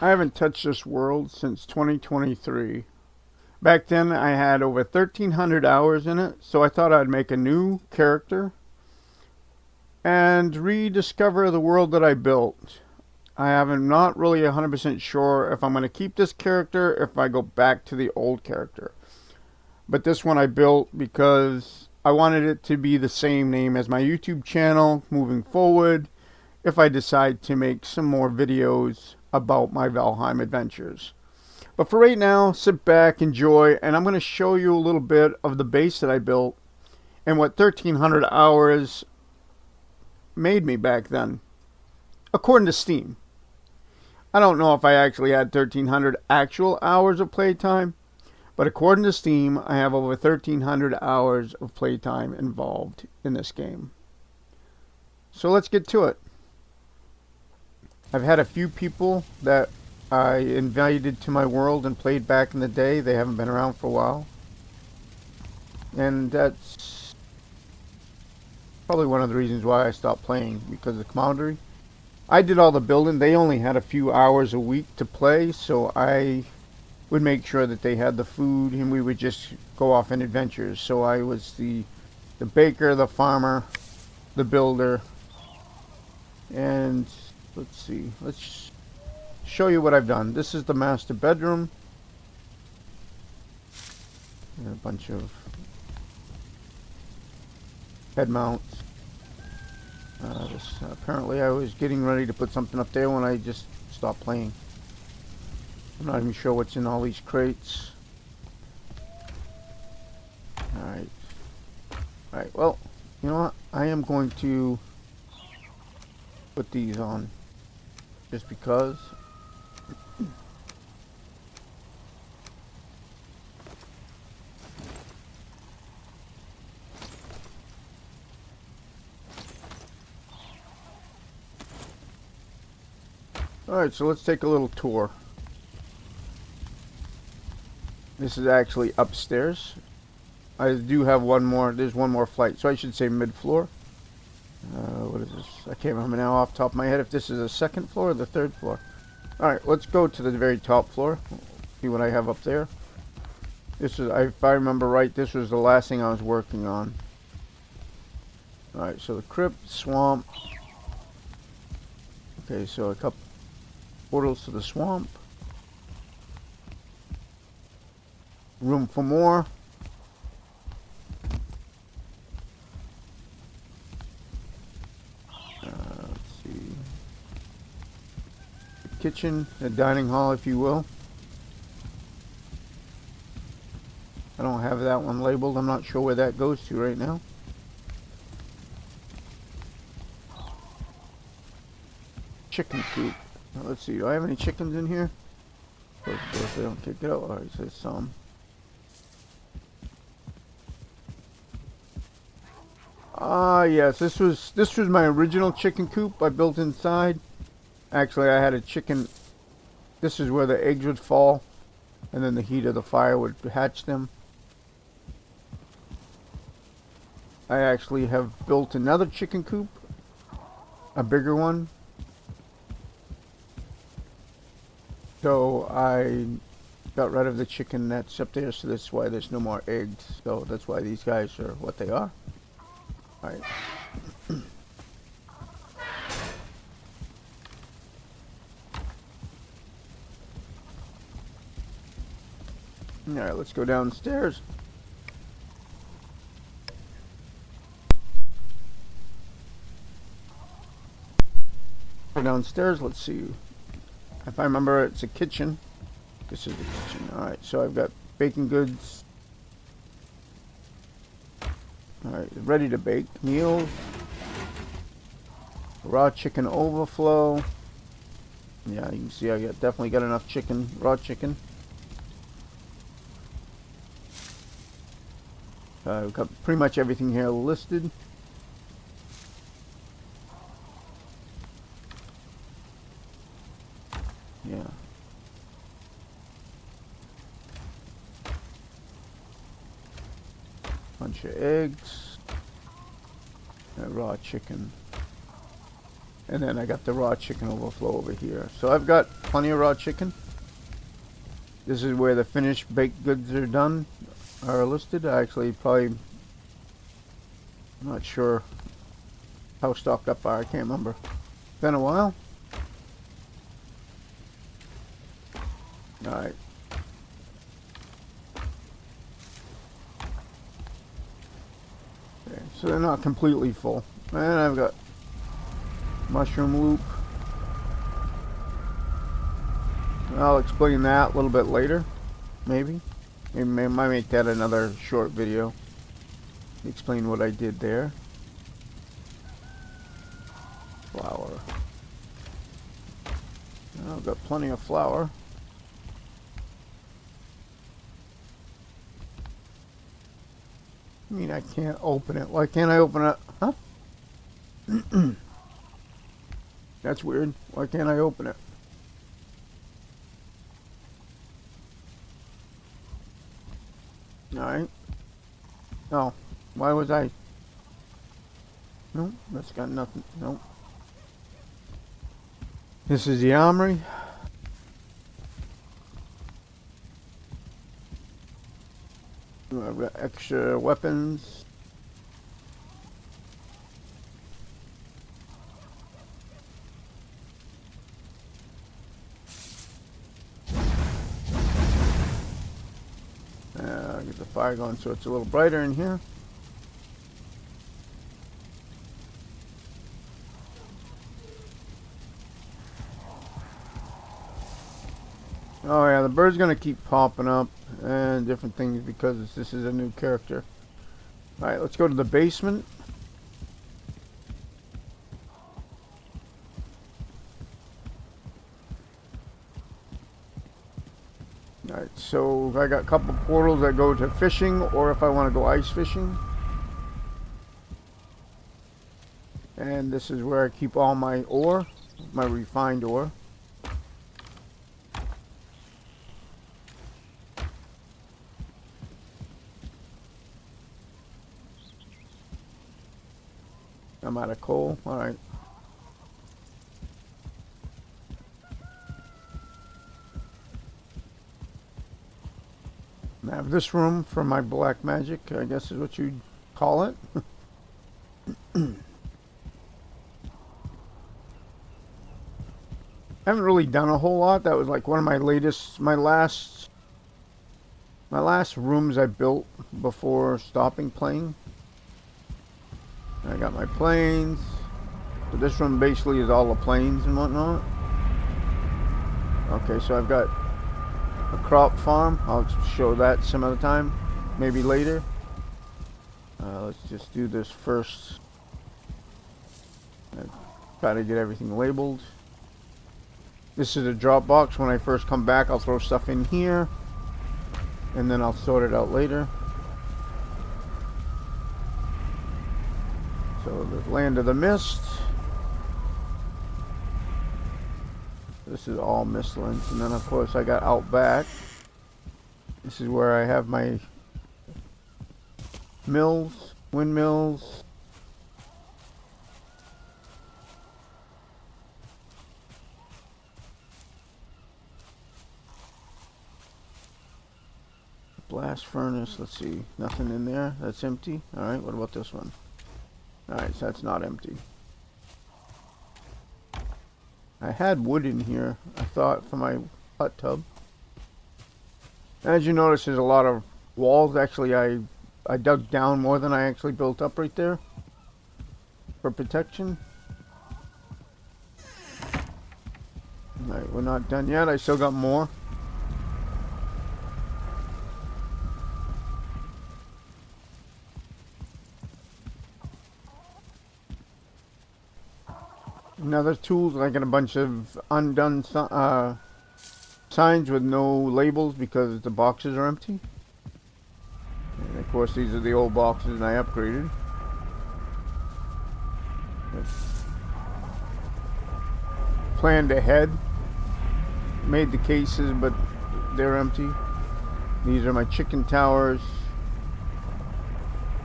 I haven't touched this world since 2023. Back then, I had over 1,300 hours in it, so I thought I'd make a new character and rediscover the world that I built. I'm not really 100% sure if I'm going to keep this character or if I go back to the old character. But this one I built because I wanted it to be the same name as my YouTube channel moving forward if I decide to make some more videos about my Valheim adventures. But for right now, sit back, enjoy, and I'm going to show you a little bit of the base that I built and what 1,300 hours made me back then, according to Steam. I don't know if I actually had 1,300 actual hours of playtime, but according to Steam, I have over 1,300 hours of playtime involved in this game. So let's get to it. I've had a few people that I invited to my world and played back in the day. They haven't been around for a while. And that's probably one of the reasons why I stopped playing, because of the camaraderie. I did all the building. They only had a few hours a week to play, so I would make sure that they had the food and we would just go off on adventures. So I was the baker, the farmer, the builder, and let's see. Let's show you what I've done. This is the master bedroom. And a bunch of head mounts. Apparently I was getting ready to put something up there when I just stopped playing. I'm not even sure what's in all these crates. Alright. Alright, well, you know what? I am going to put these on. Just because. Alright, so let's take a little tour. This is actually upstairs. I do have one more, there's one more flight, so I should say mid-floor. What is this? I can't remember now off the top of my head if this is the second floor or the third floor. Alright, let's go to the very top floor. See what I have up there. This is, if I remember right, this was the last thing I was working on. Alright, so the crypt, swamp. Okay, so a couple portals to the swamp. Room for more. Let's see. The kitchen, the dining hall, if you will. I don't have that one labeled. I'm not sure where that goes to right now. Chicken coop. Now, let's see. Do I have any chickens in here? If they don't kick it out. Alright, so there's some. Yes, this was my original chicken coop I built inside. Actually, I had a chicken. This is where the eggs would fall, and then the heat of the fire would hatch them. I actually have built another chicken coop, a bigger one. So I got rid of the chicken that's up there, so that's why there's no more eggs. So that's why these guys are what they are. Alright. Alright, let's go downstairs. Go downstairs, let's see. If I remember, it's a kitchen. This is the kitchen. Alright, so I've got baking goods. Alright, ready to bake meals. Raw chicken overflow. Yeah, you can see I definitely got enough chicken, raw chicken. I've got pretty much everything here listed. Yeah. Bunch of eggs. Raw chicken. And then I got the raw chicken overflow over here. So I've got plenty of raw chicken. This is where the finished baked goods are done, are listed. I actually probably, I'm not sure how stocked up I can't remember. Been a while. Alright. Okay, so they're not completely full. And I've got mushroom loop. I'll explain that a little bit later, maybe. I might make that another short video. Explain what I did there. Flour. I've got plenty of flour. I mean, I can't open it. Why can't I open it? Huh? That's weird. Why can't I open it? Alright. Oh, why was I? Nope, that's got nothing. Nope. This is the armory. I've got extra weapons. Get the fire going so it's a little brighter in here. Oh yeah, the bird's gonna keep popping up and different things because this is a new character. Alright, let's go to the basement. Alright, so I got a couple portals that go to fishing, or if I want to go ice fishing. And this is where I keep all my ore, my refined ore. I'm out of coal. Alright. I have this room for my black magic, I guess is what you'd call it. I haven't really done a whole lot. That was like one of my latest, my last rooms I built before stopping playing. I got my planes. So this room basically is all the planes and whatnot. Okay, so I've got a crop farm. I'll show that some other time, maybe later. Let's just do this first. Try to get everything labeled. This is a drop box. When I first come back, I'll throw stuff in here, and then I'll sort it out later. So the land of the mist. This is all mistlands, and then of course I got out back. This is where I have my mills, windmills. Blast furnace, let's see, nothing in there, that's empty. Alright, what about this one? Alright, so that's not empty. I had wood in here, I thought, for my hot tub. As you notice, there's a lot of walls. Actually, I dug down more than I actually built up right there for protection. Alright, we're not done yet. I still got more. Another tools, I got a bunch of undone signs with no labels because the boxes are empty. And of course these are the old boxes and I upgraded. Planned ahead. Made the cases but they're empty. These are my chicken towers.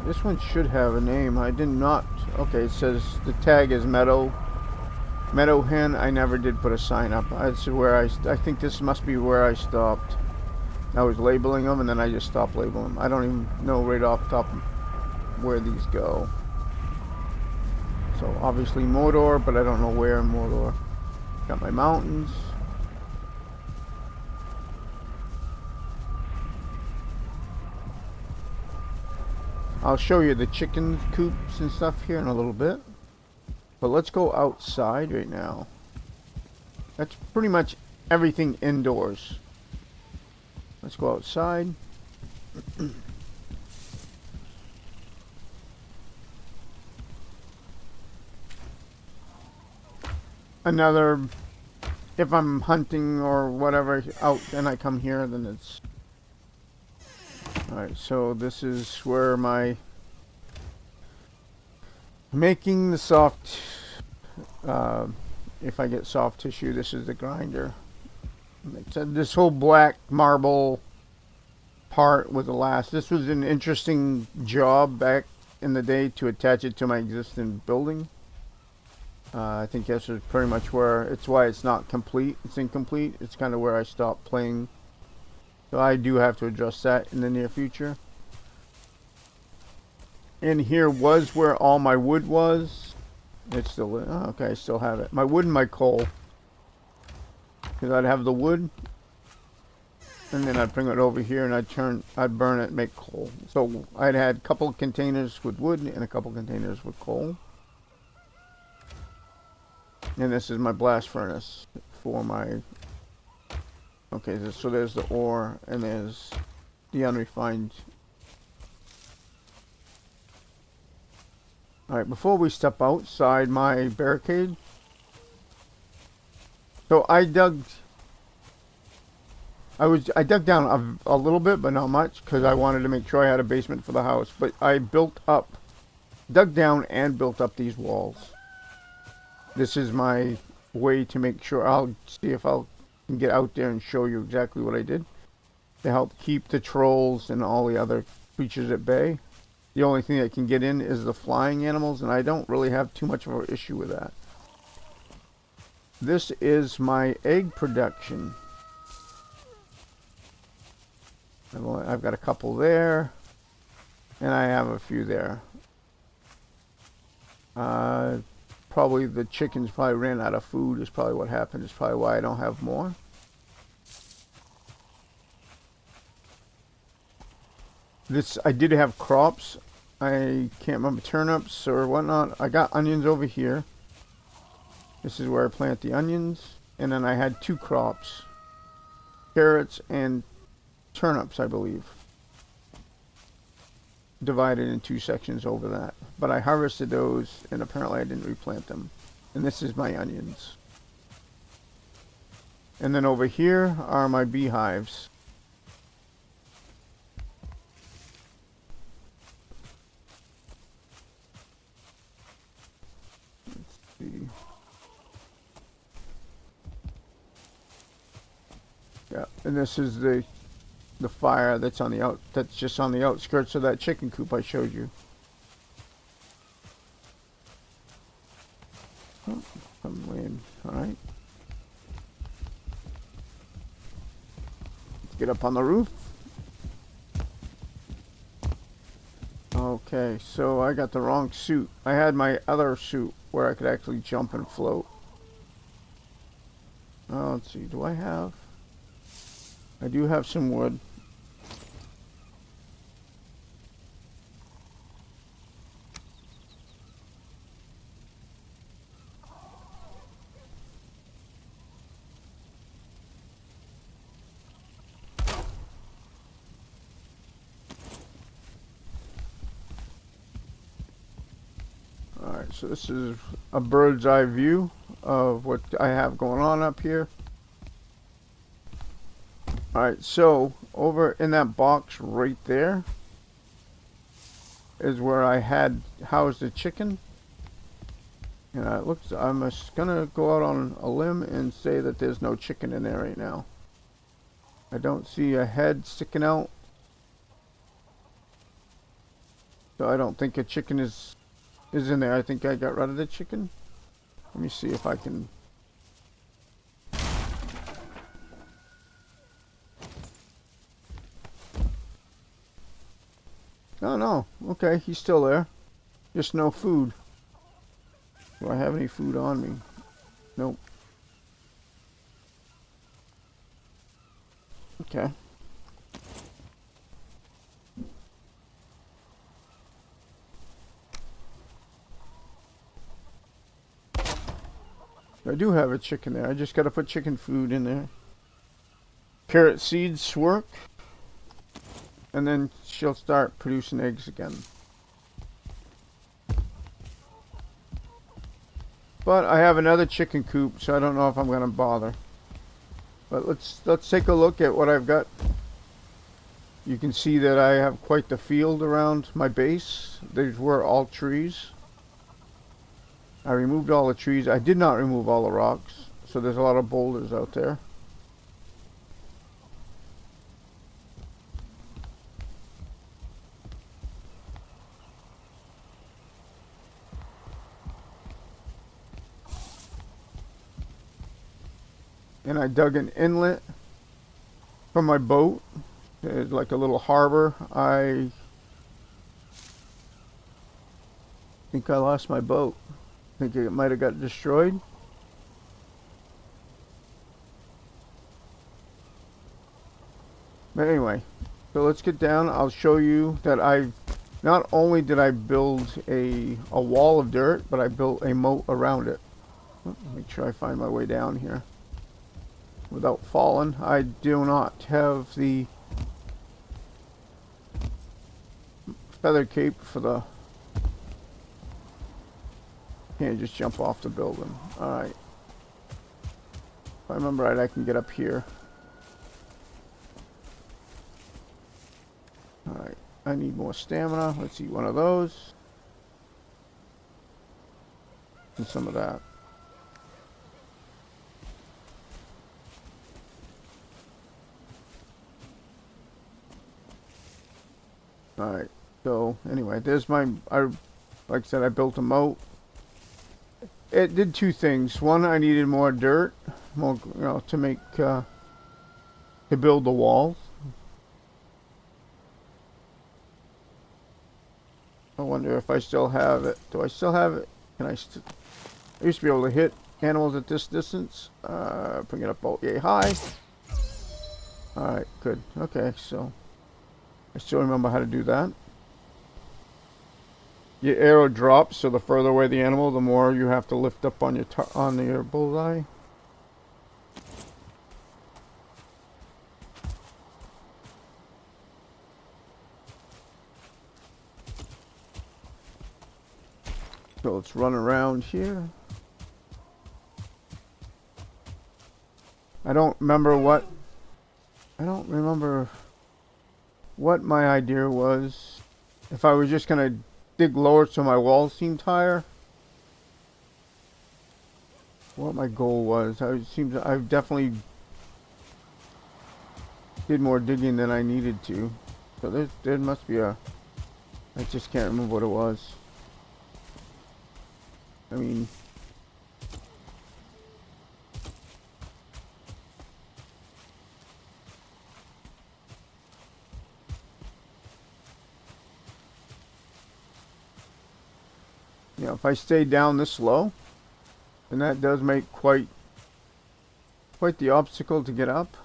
This one should have a name. I did not. Okay, it says the tag is meadow. Meadow hen, I never did put a sign up. That's where I think this must be where I stopped. I was labeling them and then I just stopped labeling them. I don't even know right off the top where these go. So obviously Mordor, but I don't know where in Mordor. Got my mountains. I'll show you the chicken coops and stuff here in a little bit. But let's go outside right now. That's pretty much everything indoors. Let's go outside. Another, if I'm hunting or whatever out and I come here, then it's... Alright, so this is where my... Making the soft... if I get soft tissue, this is the grinder. This whole black marble part was the last. This was an interesting job back in the day to attach it to my existing building. I think this is pretty much where, it's why it's not complete, it's incomplete. It's kind of where I stopped playing. So I do have to address that in the near future. And here was where all my wood was. It's still, oh, okay, I still have it. My wood and my coal. Because I'd have the wood, and then I'd bring it over here and I'd burn it and make coal. So I'd had a couple of containers with wood and a couple of containers with coal. And this is my blast furnace for my... Okay, so there's the ore and there's the unrefined. Alright, before we step outside my barricade. So I dug down a little bit, but not much, because I wanted to make sure I had a basement for the house. But I dug down and built up these walls. This is my way to make sure. I'll see if I can get out there and show you exactly what I did to help keep the trolls and all the other creatures at bay. The only thing that can get in is the flying animals, and I don't really have too much of an issue with that. This is my egg production. I've got a couple there, and I have a few there. Probably the chickens probably ran out of food is probably what happened. It's probably why I don't have more. I did have crops. I can't remember, turnips or whatnot. I got onions over here. This is where I plant the onions. And then I had two crops. Carrots and turnips, I believe. Divided in two sections over that. But I harvested those and apparently I didn't replant them. And this is my onions. And then over here are my beehives. Let's see. Yeah, and this is the fire that's just on the outskirts of that chicken coop I showed you. Oh, I'm laying. All right. Let's get up on the roof. Okay, so I got the wrong suit. I had my other suit where I could actually jump and float. Oh, let's see. I do have some wood. Alright, so this is a bird's eye view of what I have going on up here. Alright, so over in that box right there is where I had housed the chicken. And it looks, I'm just gonna go out on a limb and say that there's no chicken in there right now. I don't see a head sticking out. So I don't think a chicken is in there. I think I got rid of the chicken. Let me see if I can... Oh no, okay, he's still there. Just no food. Do I have any food on me? Nope. Okay. I do have a chicken there. I just gotta put chicken food in there. Carrot seeds work. And then she'll start producing eggs again. But I have another chicken coop, so I don't know if I'm gonna bother. But let's take a look at what I've got. You can see that I have quite the field around my base. These were all trees. I removed all the trees. I did not remove all the rocks, so there's a lot of boulders out there. And I dug an inlet for my boat. There's like a little harbor. I think I lost my boat. I think it might have got destroyed. But anyway, so let's get down. I'll show you that not only did I build a wall of dirt, but I built a moat around it. Make sure I find my way down here without falling. I do not have the feather cape for the... Can't just jump off the building. Alright. If I remember right, I can get up here. Alright. I need more stamina. Let's eat one of those. And some of that. Alright. So, anyway, there's my... like I said, I built a moat. It did two things. One, I needed more dirt, more, to make, to build the walls. I wonder if I still have it. Do I still have it? Can I I used to be able to hit animals at this distance. Bring it up all yay high. Alright, good. Okay, so I still remember how to do that. Your arrow drops, so the further away the animal, the more you have to lift up on your bullseye. So let's run around here. I don't remember what my idea was. If I was just gonna dig lower so my walls seemed higher. What my goal was. I definitely did more digging than I needed to. So there must be I just can't remember what it was. I mean, if I stay down this low, then that does make quite the obstacle to get up.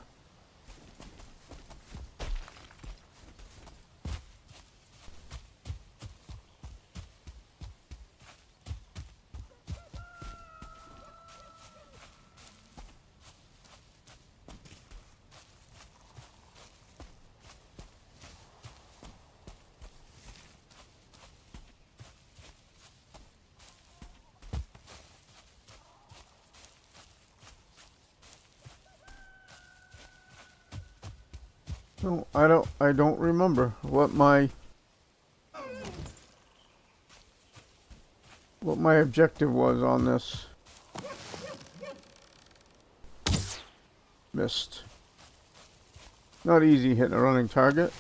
No, I don't remember what my objective was on this. Missed. Not easy hitting a running target.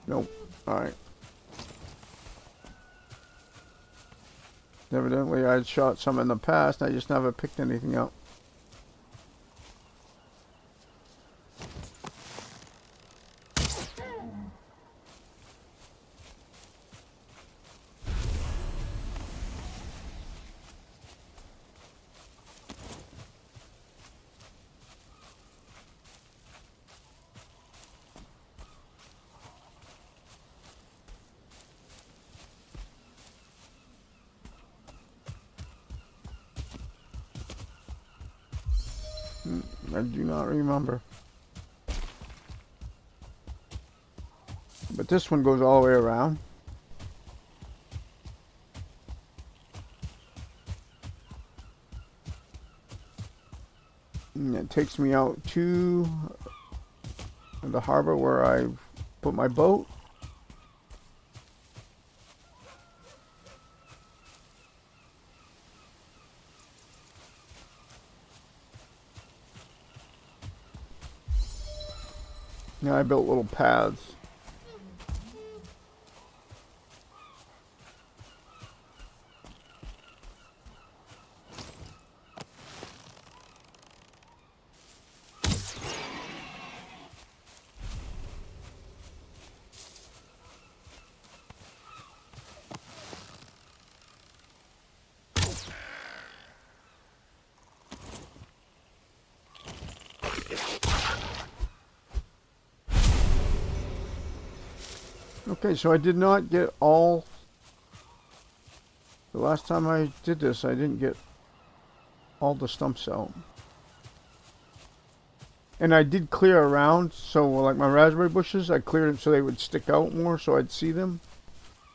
Nope. Alright. Evidently I'd shot some in the past, I just never picked anything up. I do not remember. But this one goes all the way around. And it takes me out to the harbor where I put my boat. Now I built little paths. Okay, so I did not get all... The last time I did this, I didn't get all the stumps out. And I did clear around, so like my raspberry bushes, I cleared them so they would stick out more so I'd see them.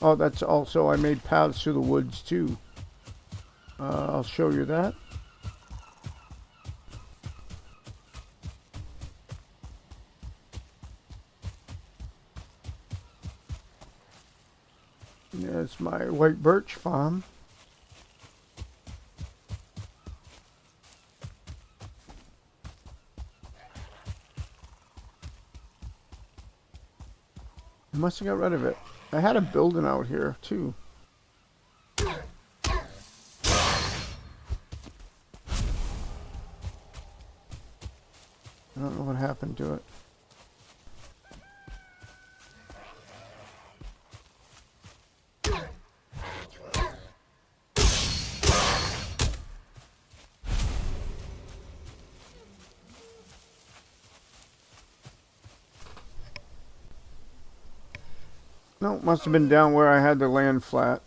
Oh, that's also, I made paths through the woods too. I'll show you that. There's my white birch farm. I must have got rid of it. I had a building out here too. I don't know what happened to it. No, must have been down where I had the land flat.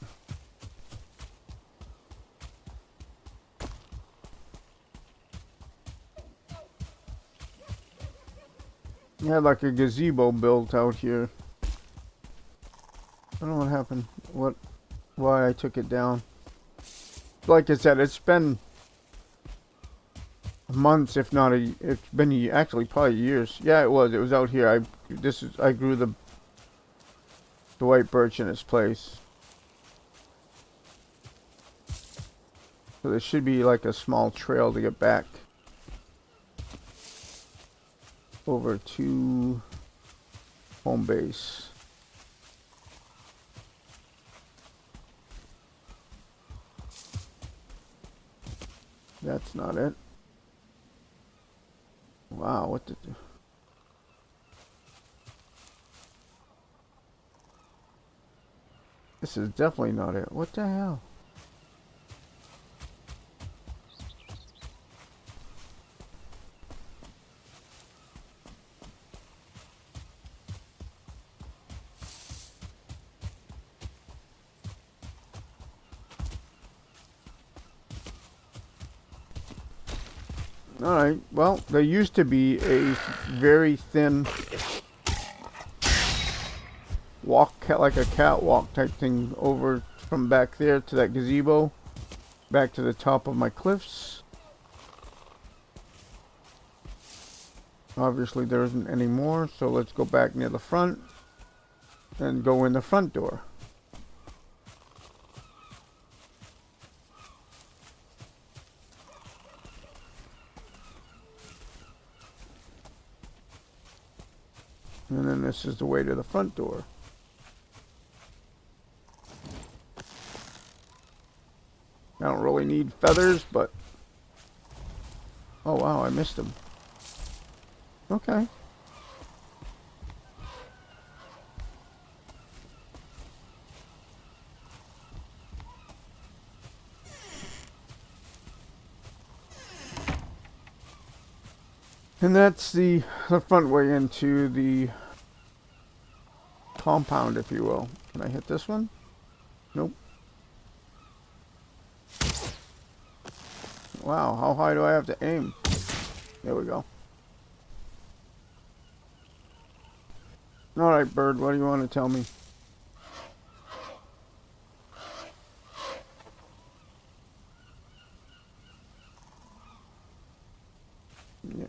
I had like a gazebo built out here. I don't know what happened. Why I took it down. Like I said, it's been months, if not it's been actually probably years. Yeah, it was. It was out here. I grew the white birch in its place. So there should be like a small trail to get back over to home base. That's not it. Wow, what did... This is definitely not it. What the hell? Alright, well, there used to be a very thin like a catwalk type thing over from back there to that gazebo, back to the top of my cliffs. Obviously there isn't any more, so let's go back near the front and go in the front door. And then this is the way to the front door. I don't really need feathers, but... Oh, wow, I missed him. Okay. And that's the front way into the compound, if you will. Can I hit this one? Nope. Wow, how high do I have to aim? There we go. Alright, Bird, what do you want to tell me? Yeah.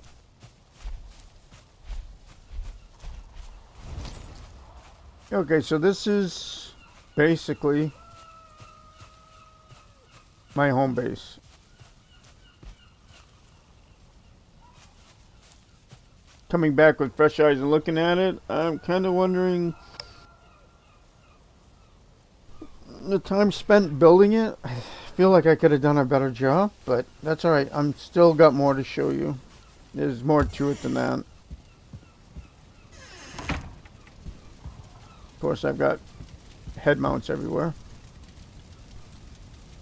Okay, so this is basically my home base. Coming back with fresh eyes and looking at it, I'm kind of wondering the time spent building it. I feel like I could have done a better job, but that's alright. I'm still got more to show you. There's more to it than that. Of course, I've got head mounts everywhere.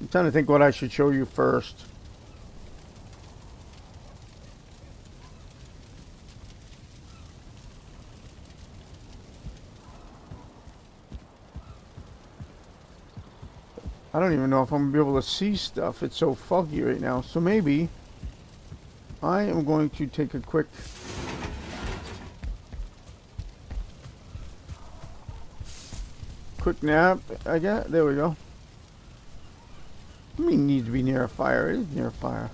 I'm trying to think what I should show you first. I don't even know if I'm going to be able to see stuff. It's so foggy right now. So maybe I am going to take a quick nap. I got, there we go. I mean, need to be near a fire. It is near a fire.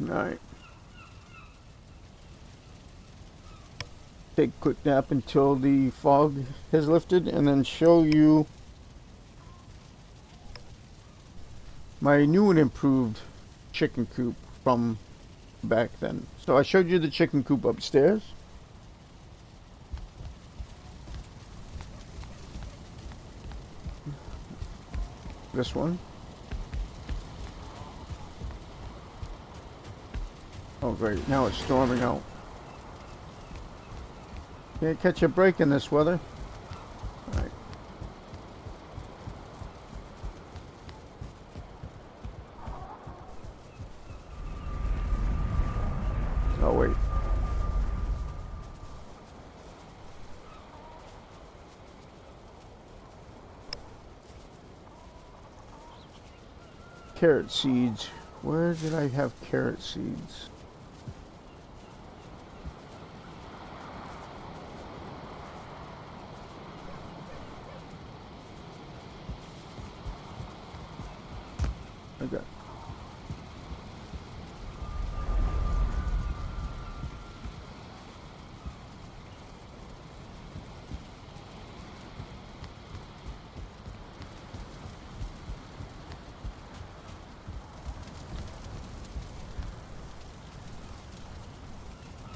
Alright. Take a quick nap until the fog has lifted and then show you my new and improved chicken coop from back then. So I showed you the chicken coop upstairs. This one. Oh great, now it's storming out. Can't catch a break in this weather. All right. Oh wait. Carrot seeds. Where did I have carrot seeds? Okay.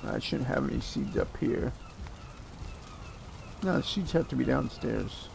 I shouldn't have any seeds up here. No, the seeds have to be downstairs.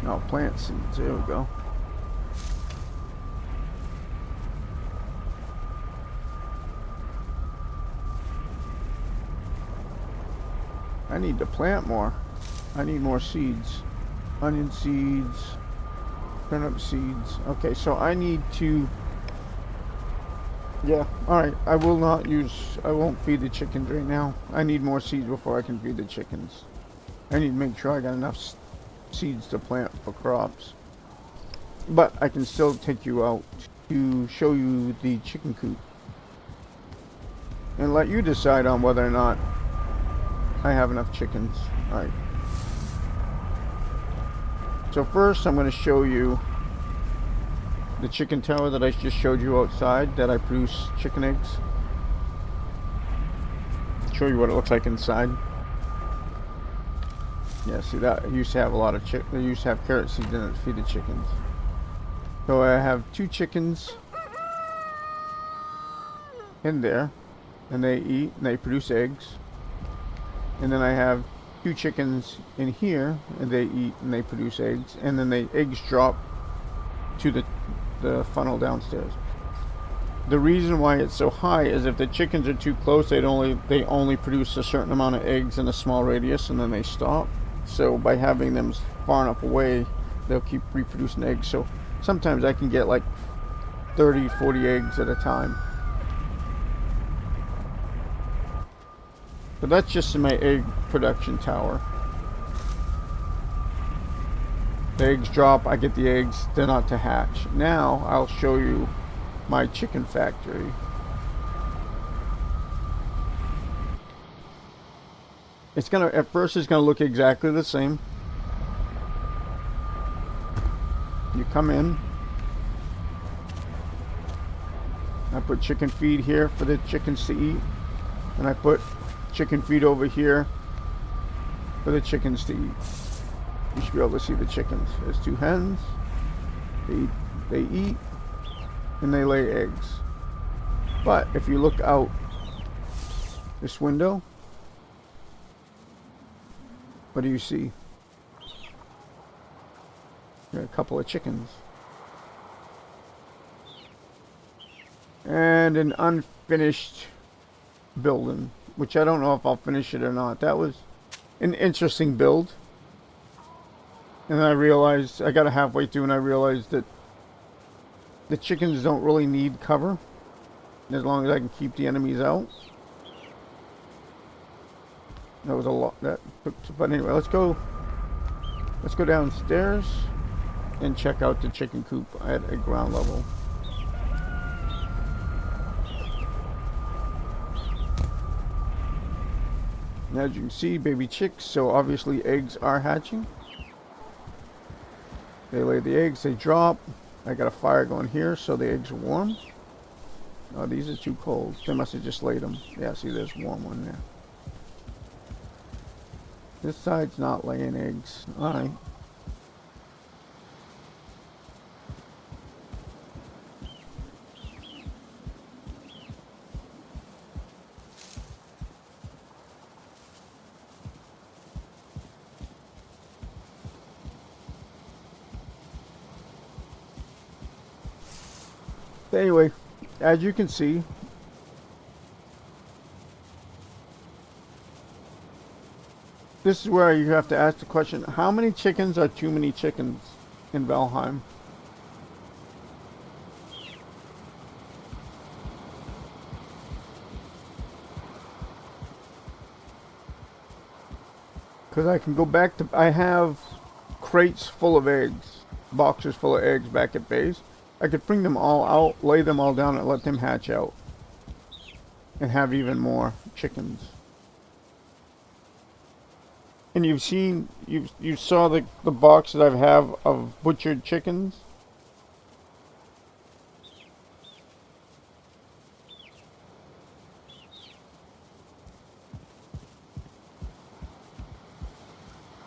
Oh, plant seeds. There we go. I need to plant more. I need more seeds. Onion seeds. Turnip seeds. Okay, so I need to... Yeah, alright. I won't feed the chickens right now. I need more seeds before I can feed the chickens. I need to make sure I got enough seeds to plant for crops. But I can still take you out to show you the chicken coop. and let you decide on whether or not I have enough chickens. Alright. So first I'm going to show you the chicken tower that I just showed you outside, that I produce chicken eggs. Show you what it looks like inside. Yeah, see that? I used to have a lot of they used to have carrot seeds in it to feed the chickens. So I have 2 chickens in there, and they eat and they produce eggs. And then I have 2 chickens in here, and they eat and they produce eggs. And then the eggs drop to the funnel downstairs. The reason why it's so high is if the chickens are too close, they only produce a certain amount of eggs in a small radius, and then they stop. So by having them far enough away, they'll keep reproducing eggs. So sometimes I can get like 30, 40 eggs at a time. But that's just in my egg production tower. The eggs drop, I get the eggs, they're not to hatch. Now I'll show you my chicken factory. At first it's gonna look exactly the same. You come in, I put chicken feed here for the chickens to eat, and I put chicken feed over here for the chickens to eat. You should be able to see the chickens. There's 2 hens. They eat and they lay eggs. But if you look out this window, what do you see? There are a couple of chickens. And an unfinished building, which I don't know if I'll finish it or not. That was an interesting build. And then I realized, I got halfway through and I realized that the chickens don't really need cover, as long as I can keep the enemies out. That was a lot, but anyway, let's go downstairs and check out the chicken coop at a ground level. And as you can see, baby chicks, so obviously eggs are hatching. They lay the eggs, they drop. I got a fire going here so the eggs are warm. Oh, these are too cold. They must have just laid them. Yeah, see, there's a warm one there. This side's not laying eggs. Alright. Anyway, as you can see, this is where you have to ask the question, how many chickens are too many chickens in Valheim? Because I can go back to, I have crates full of eggs, boxes full of eggs back at base. I could bring them all out, lay them all down, and let them hatch out. And have even more chickens. And you've seen, you saw the box that I have of butchered chickens.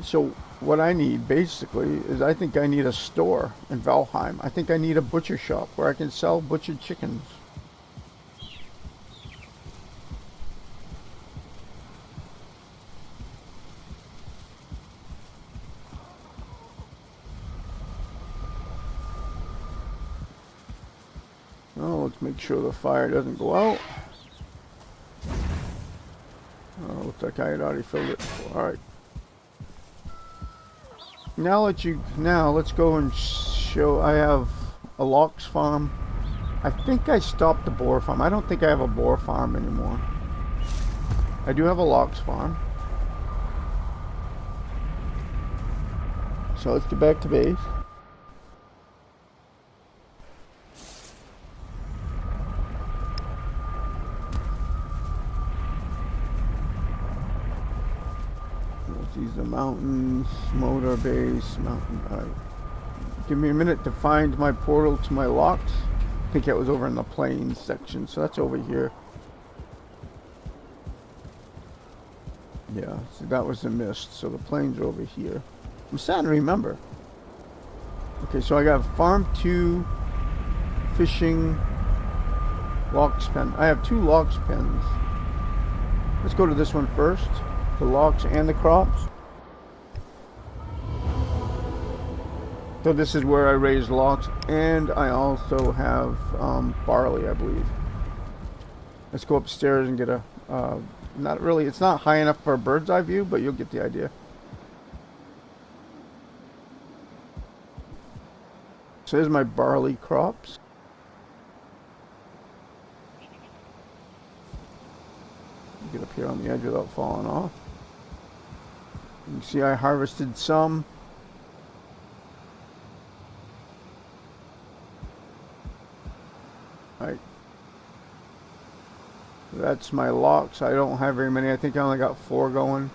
So what I need basically is, I think I need a store in Valheim. I think I need a butcher shop where I can sell butchered chickens. Oh, let's make sure the fire doesn't go out. Oh, looks like I had already filled it. Alright. Now let's go and show. I have a lox farm. I think I stopped the boar farm. I don't think I have a boar farm anymore. I do have a lox farm. So let's get back to base. These are mountains, motor base, mountain. Alright. Give me a minute to find my portal to my locks. I think it was over in the plains section, so that's over here. Yeah, see, that was the mist, so the plains are over here. I'm starting to remember. Okay, so I got farm 2, fishing, lox pen. I have 2 lox pens. Let's go to this one first. The lox and the crops. So this is where I raise lox, and I also have barley, I believe. Let's go upstairs and get a, not really, it's not high enough for a bird's eye view, but you'll get the idea. So here's my barley crops. Get up here on the edge without falling off. You can see I harvested some. Alright. That's my lox. I don't have very many. I think I only got 4 going.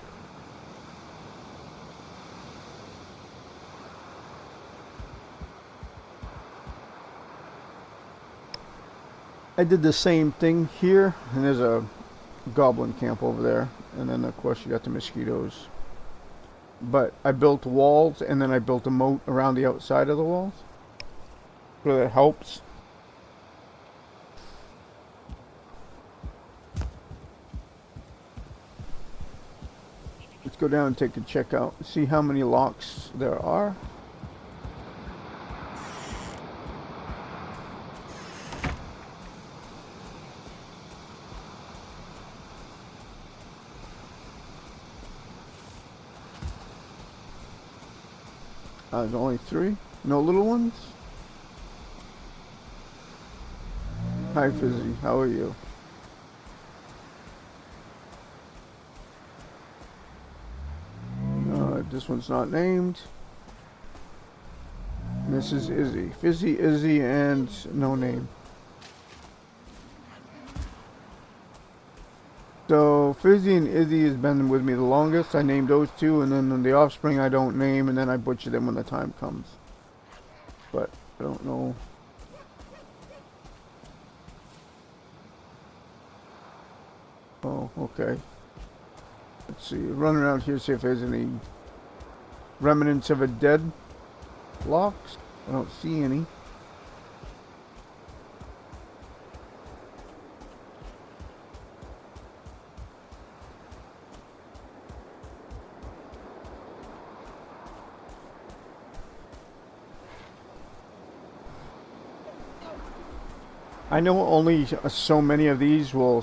I did the same thing here, and there's a goblin camp over there, and then of course you got the mosquitoes. But I built walls, and then I built a moat around the outside of the walls, so that helps. Let's go down and take a check out, see how many lox there are. There's only 3. No little ones? Hi Fizzy, how are you? This one's not named. This is Izzy. Fizzy, Izzy, and no name. So Fizzy and Izzy has been with me the longest. I named those 2, and then the offspring I don't name, and then I butcher them when the time comes. But I don't know. Oh, okay. Let's see. Run around here, see if there's any remnants of a dead lox. I don't see any. I know only so many of these will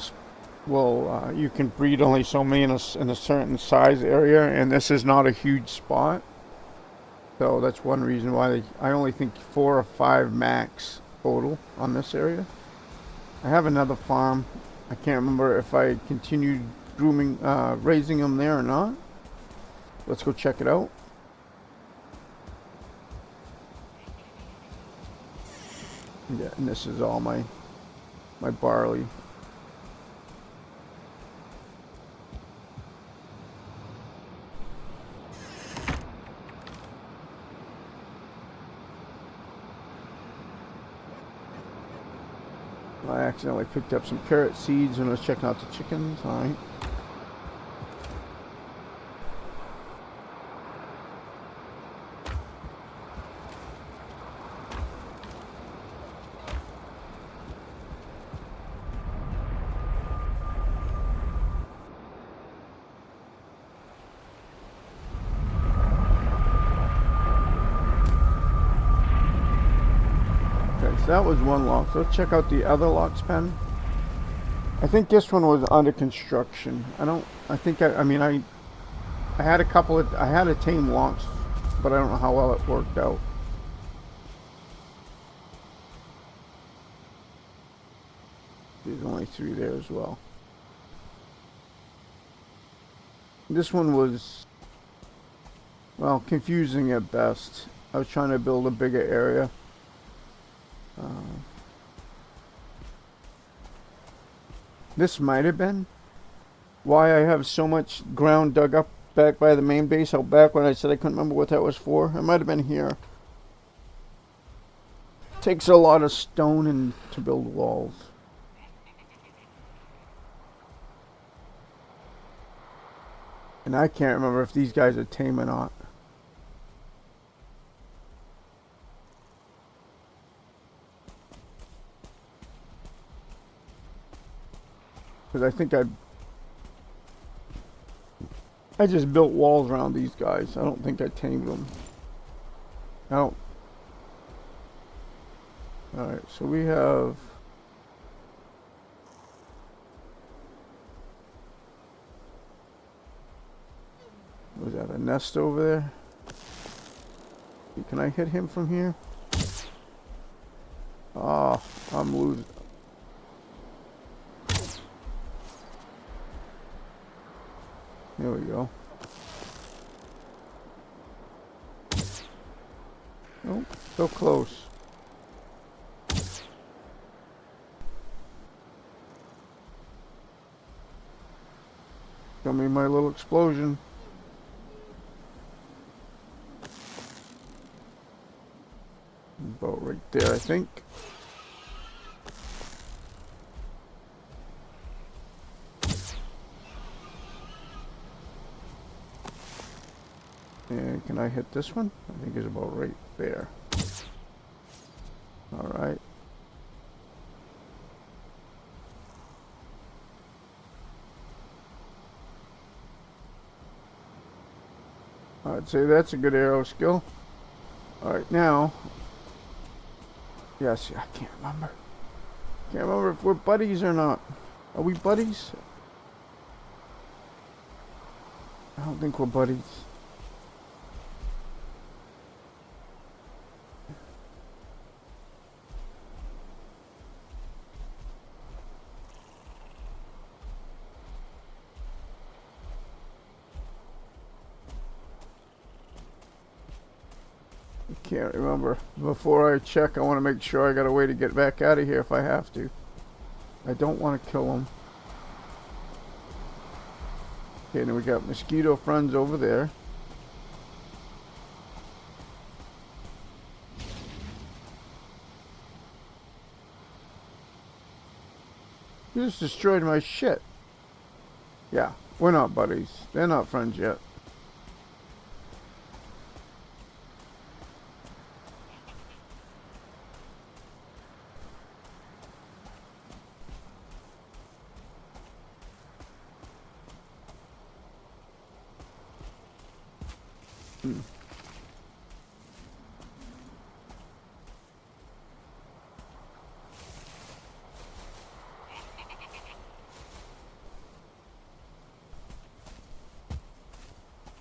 you can breed only so many in a certain size area, and this is not a huge spot, so that's one reason why I only think 4 or 5 max total on this area. I have another farm. I can't remember if I continued grooming, raising them there or not. Let's go check it out. Yeah, and this is all my barley. I accidentally picked up some carrot seeds when I was checking out the chickens. Alright. That was one lox. Let's check out the other lox pen. I think this one was under construction. I had a couple of, I had a tame lox, but I don't know how well it worked out. There's only 3 there as well. This one was, well, confusing at best. I was trying to build a bigger area. This might have been why I have so much ground dug up back by the main base out back when I said I couldn't remember what that was for. It might have been here. Takes a lot of stone and to build walls. And I can't remember if these guys are tame or not. Because I think I just built walls around these guys. I don't think I tamed them. I don't. Alright, so we have... Was that a nest over there? Can I hit him from here? Oh, I'm losing. There we go. Oh, so close. Show me my little explosion. About right there, I think. And can I hit this one? I think it's about right there. Alright. I'd say that's a good arrow skill. Alright, now... Yes, I can't remember. Can't remember if we're buddies or not. Are we buddies? I don't think we're buddies. Can't remember. Before I check, I want to make sure I got a way to get back out of here if I have to. I don't want to kill him. Okay, then we got mosquito friends over there. You just destroyed my shit. Yeah, we're not buddies. They're not friends yet.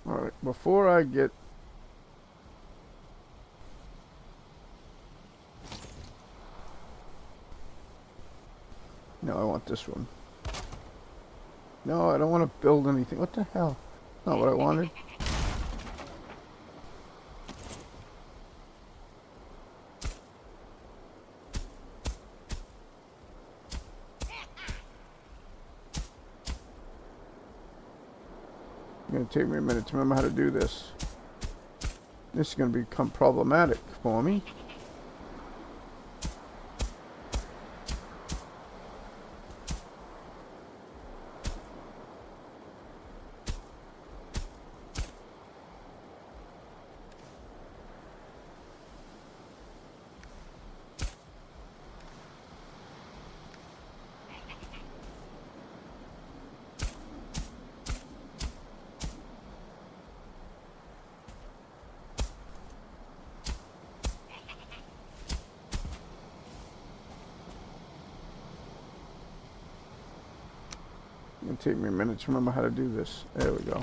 Alright, before I get... No, I want this one. No, I don't want to build anything. What the hell? Not what I wanted. It's going to take me a minute to remember how to do this. This is going to become problematic for me. It's going to take me a minute to remember how to do this. There we go.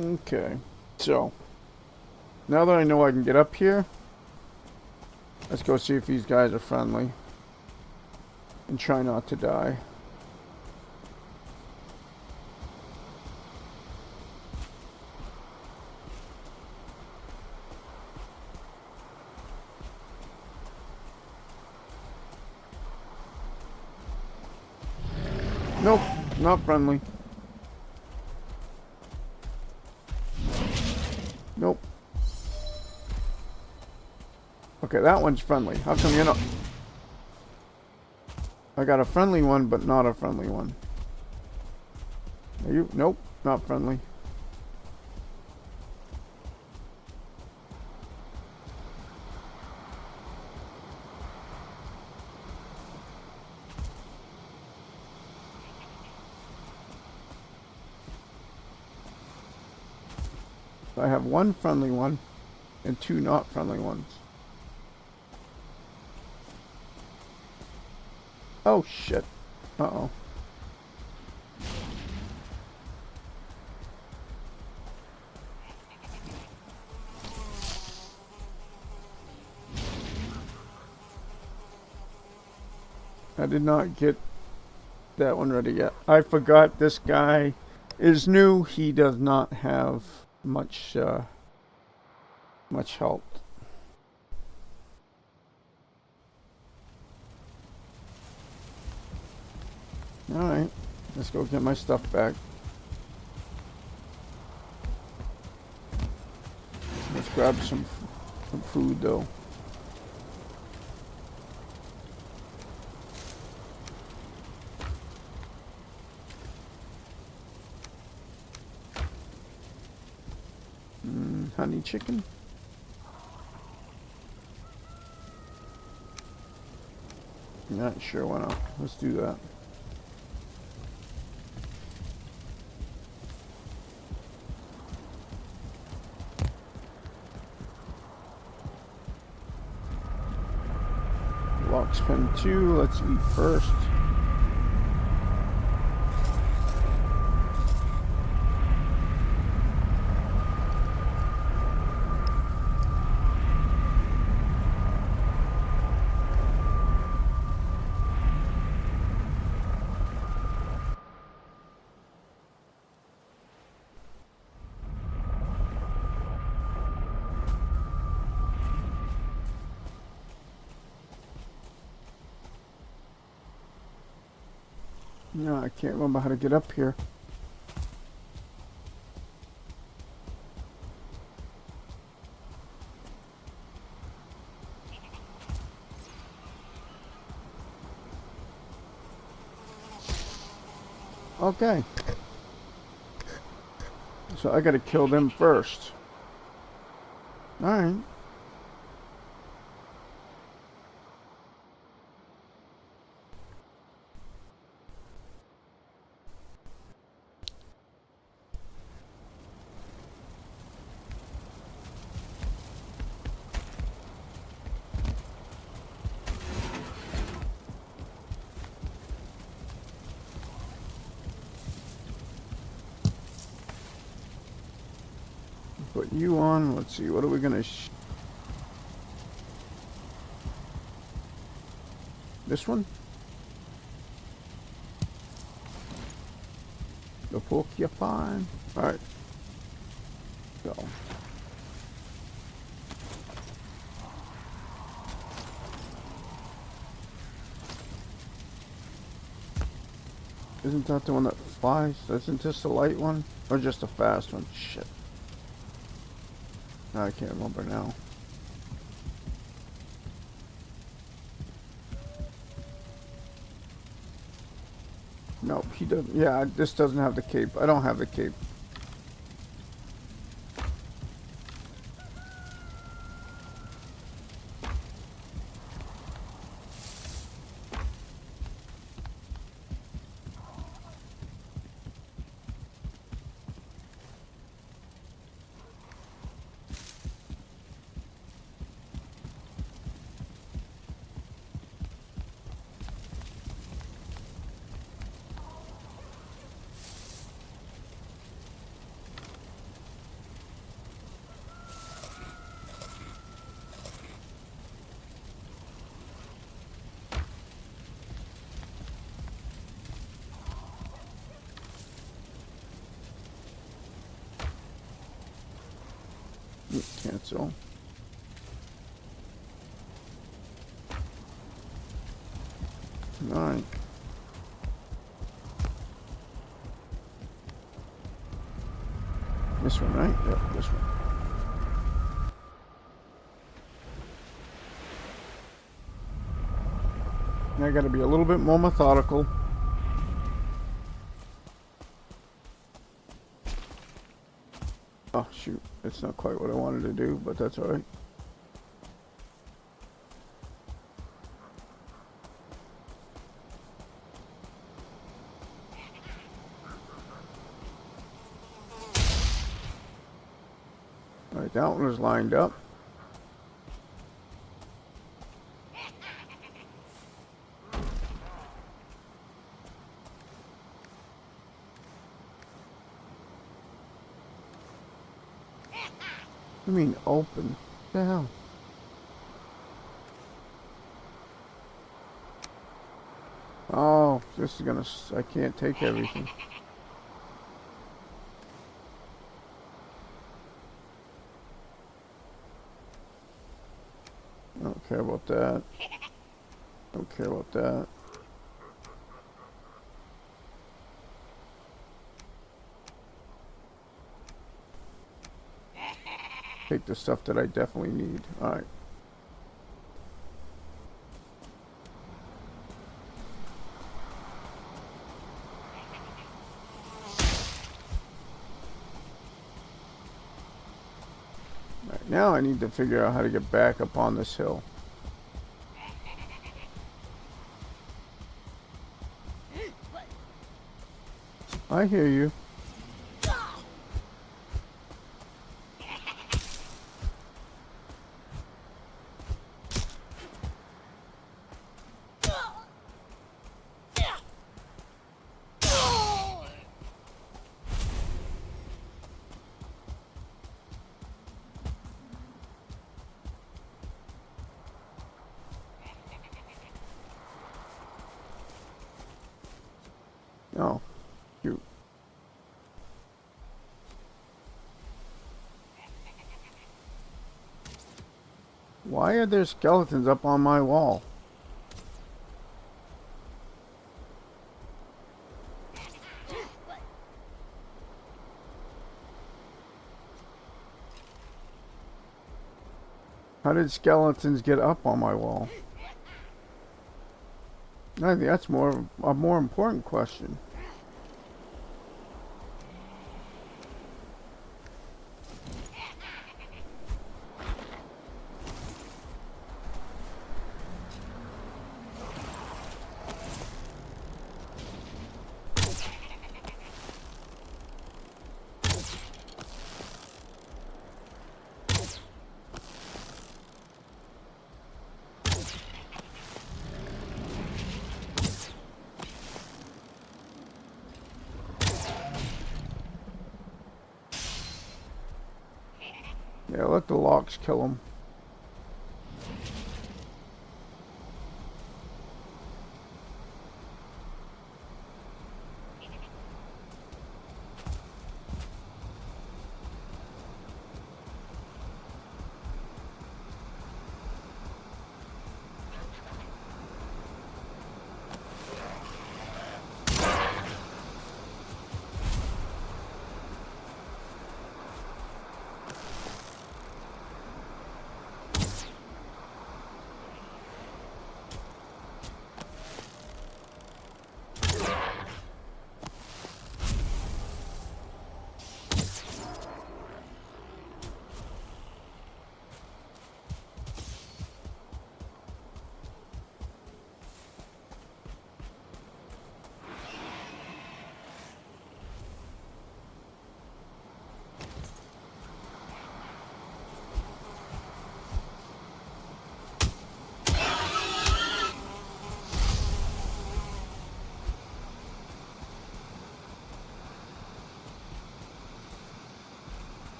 Okay, so now that I know I can get up here, let's go see if these guys are friendly and try not to die. Nope, not friendly. Nope. Okay, that one's friendly. How come you're not? I got a friendly one, but not a friendly one. Are you? Nope, not friendly. I have one friendly one and two not friendly ones. Oh shit. Uh-oh. I did not get that one ready yet. I forgot this guy is new. He does not have much health. Alright, let's go get my stuff back. Let's grab some food though. Honey chicken. Not sure why not. Let's do that. Lox pen 2, let's eat first. No, I can't remember how to get up here. Okay. So I gotta kill them first. Alright. Put you on. Let's see, what are we gonna this one? The porcupine. Alright. Go. Isn't that the one that flies? Isn't this the light one? Or just a fast one? Shit. I can't remember now. Nope, he doesn't. Yeah, this doesn't have the cape. I don't have the cape. Cancel. Alright. This one, right? Yep, this one. I gotta be a little bit more methodical. Oh shoot, that's not quite what I wanted to do, but that's alright. Alright, that one was lined up. I mean open. What the hell? Oh, this is gonna... I can't take everything. I don't care about that. Don't care about that. Take the stuff that I definitely need. Alright. Right, now I need to figure out how to get back up on this hill. I hear you. Oh, shoot. Why are there skeletons up on my wall? How did skeletons get up on my wall? I think that's a more important question. Yeah, let the locks kill them.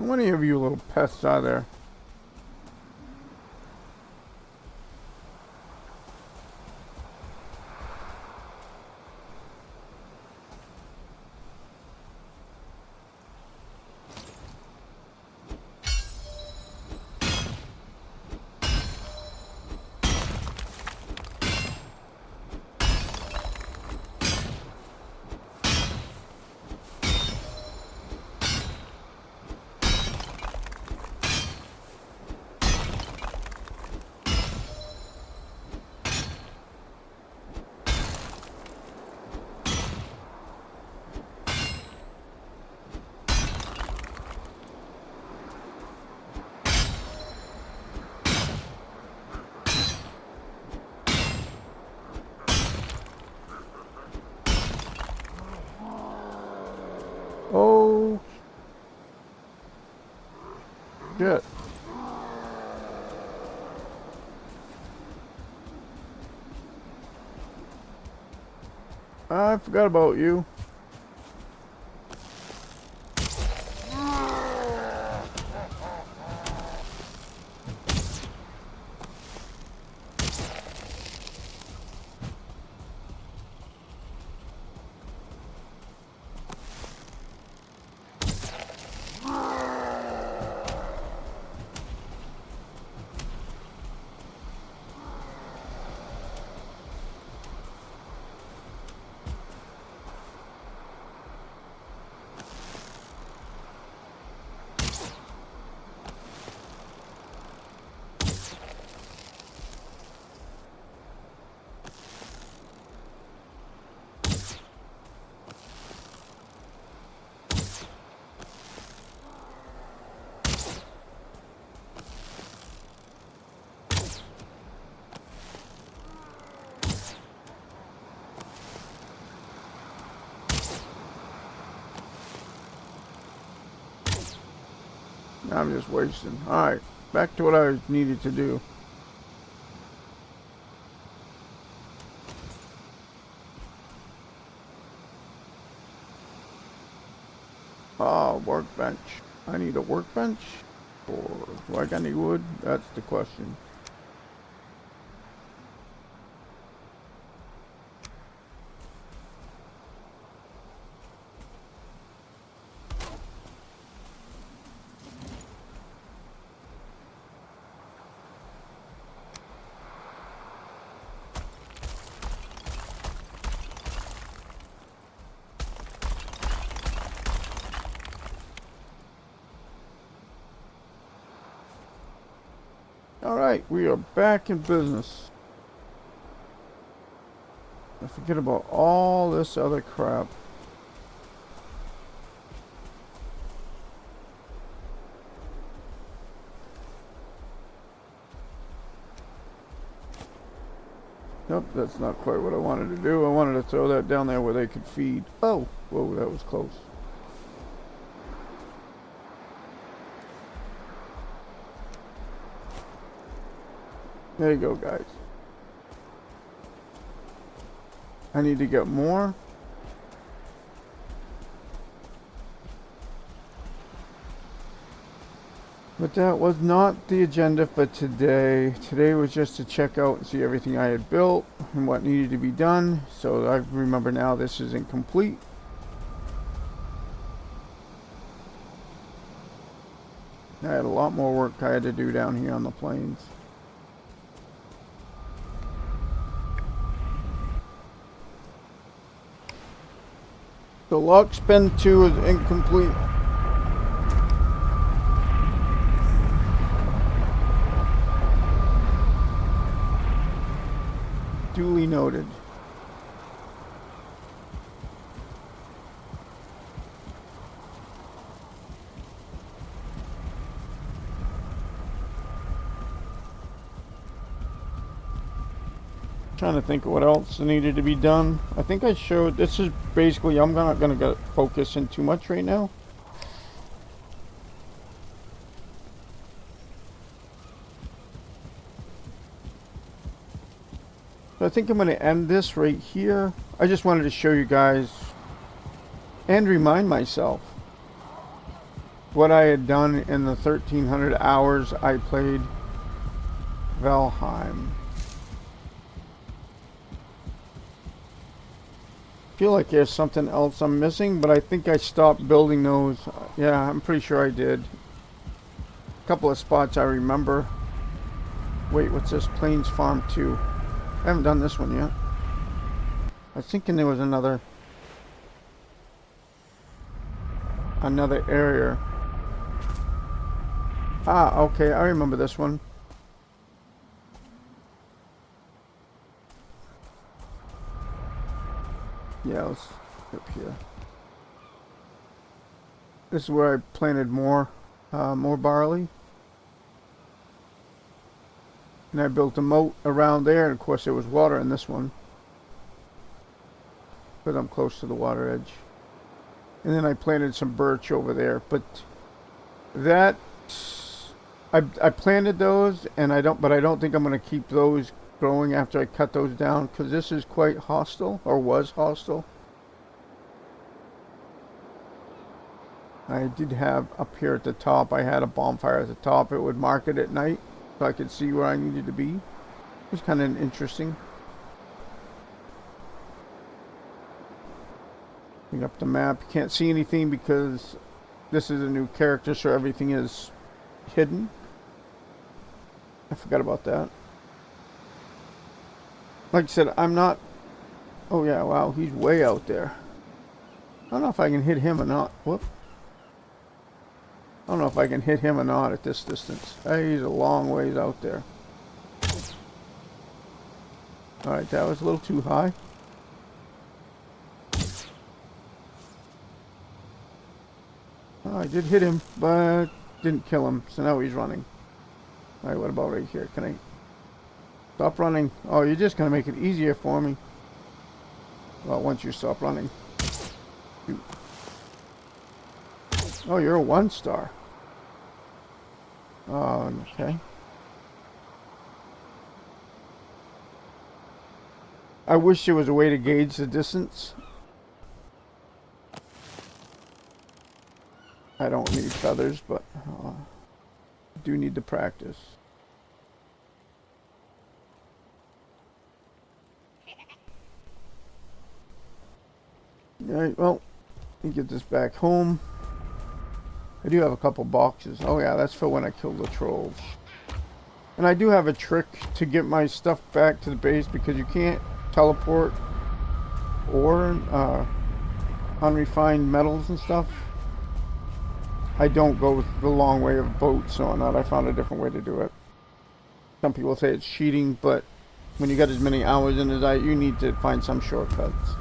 How many of you little pests are there? Oh, shit. I forgot about you. I'm just wasting. Alright, back to what I needed to do. Workbench. I need a workbench? Or do I got any wood? That's the question. Alright, we are back in business. I forget about all this other crap. Nope, that's not quite what I wanted to do. I wanted to throw that down there where they could feed. Oh, whoa, that was close. There you go, guys. I need to get more. But that was not the agenda for today. Today was just to check out and see everything I had built and what needed to be done. So I remember now this is incomplete. I had a lot more work I had to do down here on the plains. The lock spin 2 is incomplete. Duly noted. Trying to think of what else needed to be done. I think I showed, this is basically, I'm not going to get focused in too much right now. So I think I'm going to end this right here. I just wanted to show you guys and remind myself what I had done in the 1300 hours I played Valheim. I feel like there's something else I'm missing, but I think I stopped building those. Yeah, I'm pretty sure I did. A couple of spots I remember. Wait, what's this? Plains Farm 2. I haven't done this one yet. I was thinking there was another area. Ah, okay, I remember this one. Yeah, let's up here. This is where I planted more barley. And I built a moat around there, and of course there was water in this one. But I'm close to the water edge. And then I planted some birch over there, but that I planted those, and I don't think I'm going to keep those growing after I cut those down, because this is quite hostile, or was hostile. I did have up here at the top, I had a bonfire at the top. It would mark it at night so I could see where I needed to be. It was kind of interesting. Bring up the map. You can't see anything because this is a new character, so everything is hidden. I forgot about that. Like I said, I'm not... Oh yeah, wow, he's way out there. I don't know if I can hit him or not. Whoop. I don't know if I can hit him or not at this distance. He's a long ways out there. Alright, that was a little too high. Oh, I did hit him, but didn't kill him, so now he's running. Alright, what about right here? Can I... Stop running. Oh, you're just going to make it easier for me. Well, once you stop running. Shoot. Oh, you're a 1-star. Oh, okay. I wish there was a way to gauge the distance. I don't need feathers, but I do need to practice. Alright, well, let me get this back home. I do have a couple boxes. Oh yeah, that's for when I kill the trolls. And I do have a trick to get my stuff back to the base, because you can't teleport or unrefined metals and stuff. I don't go the long way of boats on that. I found a different way to do it. Some people say it's cheating, but when you got as many hours in as you need to find some shortcuts.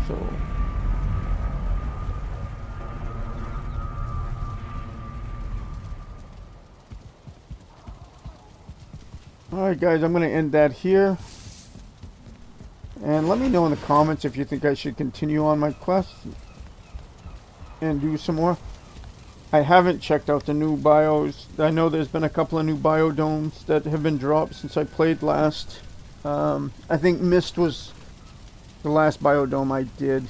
So alright guys, I'm going to end that here. And let me know in the comments if you think I should continue on my quest and do some more. I haven't checked out the new bios. I know there's been a couple of new biodomes that have been dropped since I played last. I think Mist was the last biodome I did.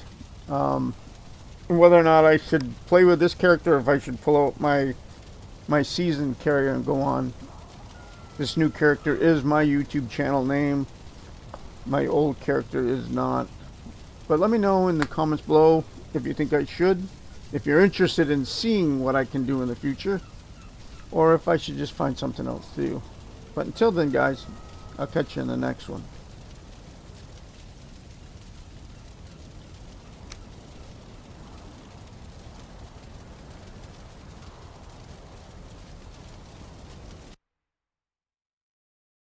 Whether or not I should play with this character, or if I should pull out my seasoned carrier and go on. This new character is my YouTube channel name. My old character is not. But let me know in the comments below if you think I should. If you're interested in seeing what I can do in the future. Or if I should just find something else to do. But until then guys, I'll catch you in the next one.